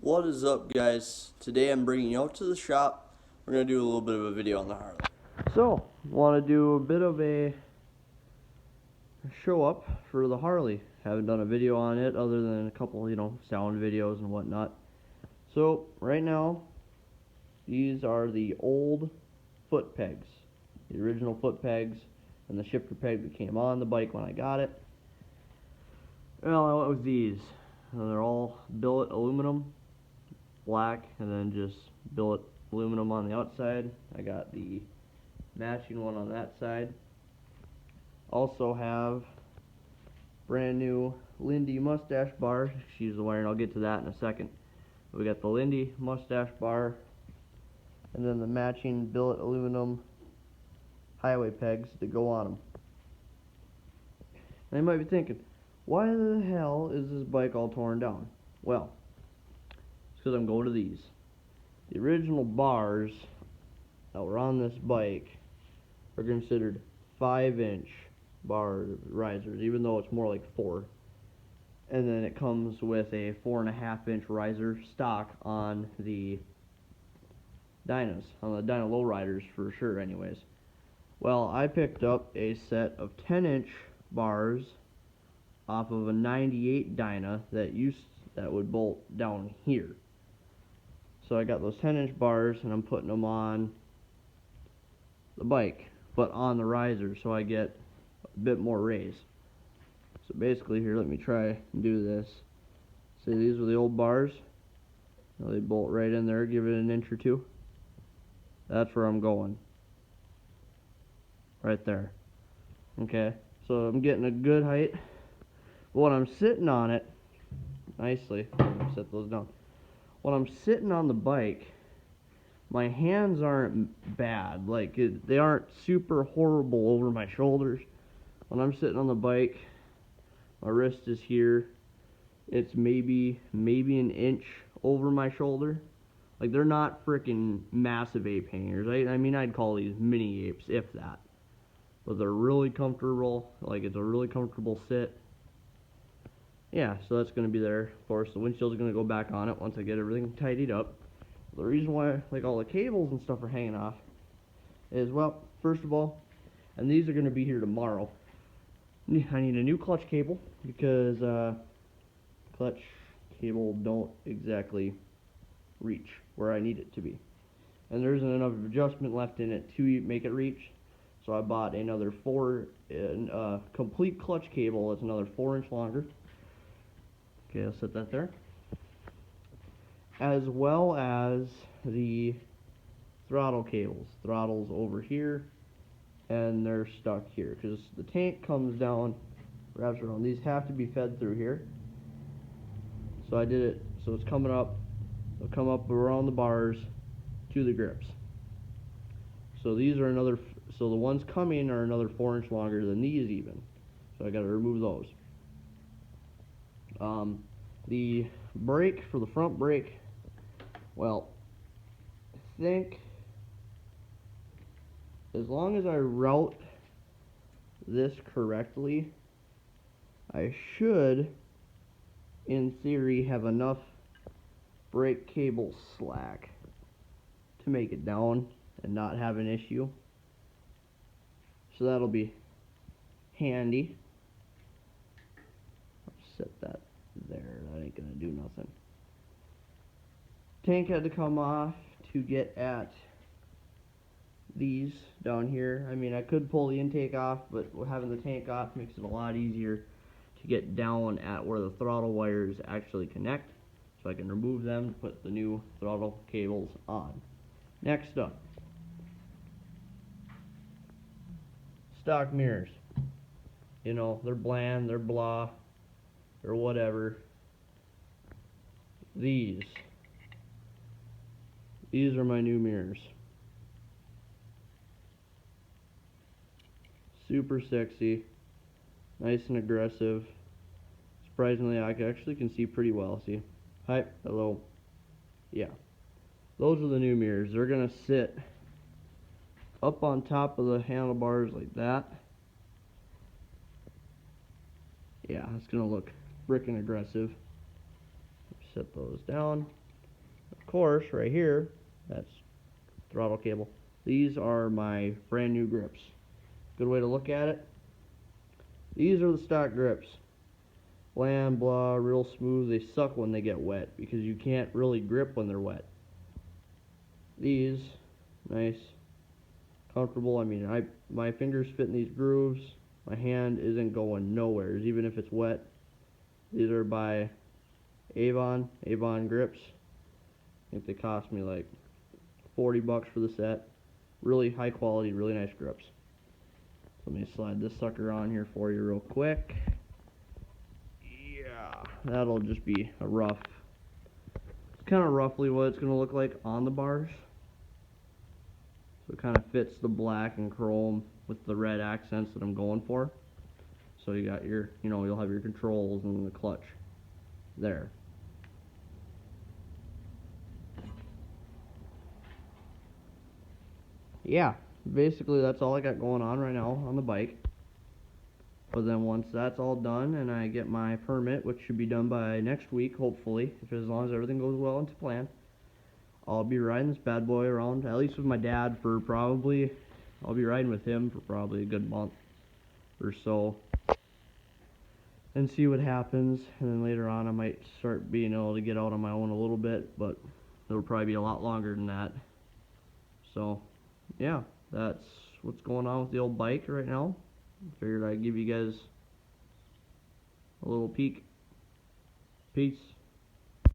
What is up, guys? Today I'm bringing you out to the shop. We're going to do a little bit of a video on the Harley. So, want to do a bit of a show up for the Harley. Haven't done a video on it other than a couple, sound videos and whatnot. So, right now, these are the old foot pegs. The original foot pegs and the shifter peg that came on the bike when I got it. Well, I went with these. They're all billet aluminum, black, and then just billet aluminum on the outside. I got the matching one on that side. Also have brand new Lindy mustache bar. She's the wiring. I'll get to that in a second. We got the Lindy mustache bar, and then the matching billet aluminum highway pegs that go on them. And you might be thinking, why the hell is this bike all torn down? Well, it's because I'm going to these. The original bars that were on this bike are considered 5-inch bar risers, even though it's more like 4. And then it comes with a 4.5-inch riser stock on the dynas, on the dyna lowriders for sure anyways. Well, I picked up a set of 10-inch bars off of a 98 dyna that would bolt down here. So I got those 10-inch bars and I'm putting them on the bike, but on the riser, so I get a bit more raise. So basically here, let me try and do this. See, these are the old bars. Now they bolt right in there, give it an inch or two. That's where I'm going. Right there. Okay, so I'm getting a good height. When I'm sitting on it, nicely, set those down. When I'm sitting on the bike, my hands aren't bad. They aren't super horrible over my shoulders. When I'm sitting on the bike, my wrist is here. It's maybe an inch over my shoulder. Like, they're not freaking massive ape hangers. I mean, I'd call these mini apes, if that. But they're really comfortable. Like, it's a really comfortable sit. Yeah, so that's going to be there. Of course, the windshield's going to go back on it once I get everything tidied up. The reason why, all the cables and stuff are hanging off is, well, first of all, and these are going to be here tomorrow, I need a new clutch cable because clutch cable don't exactly reach where I need it to be. And there isn't enough adjustment left in it to make it reach. So I bought another complete clutch cable that's another 4-inch longer. Okay, I'll set that there. As well as the throttle cables. Throttle's over here, and they're stuck here because the tank comes down, wraps around. These have to be fed through here. So I did it so it's coming up. They'll come up around the bars to the grips. So these are so the ones coming are another 4-inch longer than these even. So I got to remove those. The brake for the front brake, well, I think as long as I route this correctly, I should, in theory, have enough brake cable slack to make it down and not have an issue. So that'll be handy. I'll set that there. That ain't gonna do nothing. Tank had to come off to get at these down here. I mean, I could pull the intake off, but having the tank off makes it a lot easier to get down at where the throttle wires actually connect. So I can remove them, put the new throttle cables on. Next up, stock mirrors. You know, they're bland, they're blah, or whatever. These are my new mirrors. Super sexy, nice and aggressive. Surprisingly, I actually can see pretty well. See? Hi, hello. Yeah. Those are the new mirrors. They're gonna sit up on top of the handlebars like that. Yeah, it's gonna look frickin' aggressive. Set those down. course, right here, that's throttle cable. These are my brand new grips. Good way to look at it. These are the stock grips. Bland, blah, real smooth. They suck when they get wet because you can't really grip when they're wet. These, nice, comfortable. I mean, my fingers fit in these grooves. My hand isn't going nowhere, even if it's wet. These are by Avon grips. I think they cost me like $40 for the set. Really high quality, really nice grips. So let me slide this sucker on here for you real quick. Yeah, that'll just be a rough, kind of roughly what it's going to look like on the bars. So it kind of fits the black and chrome with the red accents that I'm going for. So you got your, you'll have your controls and the clutch there. Yeah, basically that's all I got going on right now on the bike. But then once that's all done and I get my permit, which should be done by next week, hopefully, as long as everything goes well into plan, I'll be riding this bad boy around, at least with my dad, for probably, I'll be riding with him for probably a good month or so, and see what happens. And then later on I might start being able to get out on my own a little bit, but it'll probably be a lot longer than that. So yeah, that's what's going on with the old bike right now. Figured I'd give you guys a little peek. Peace.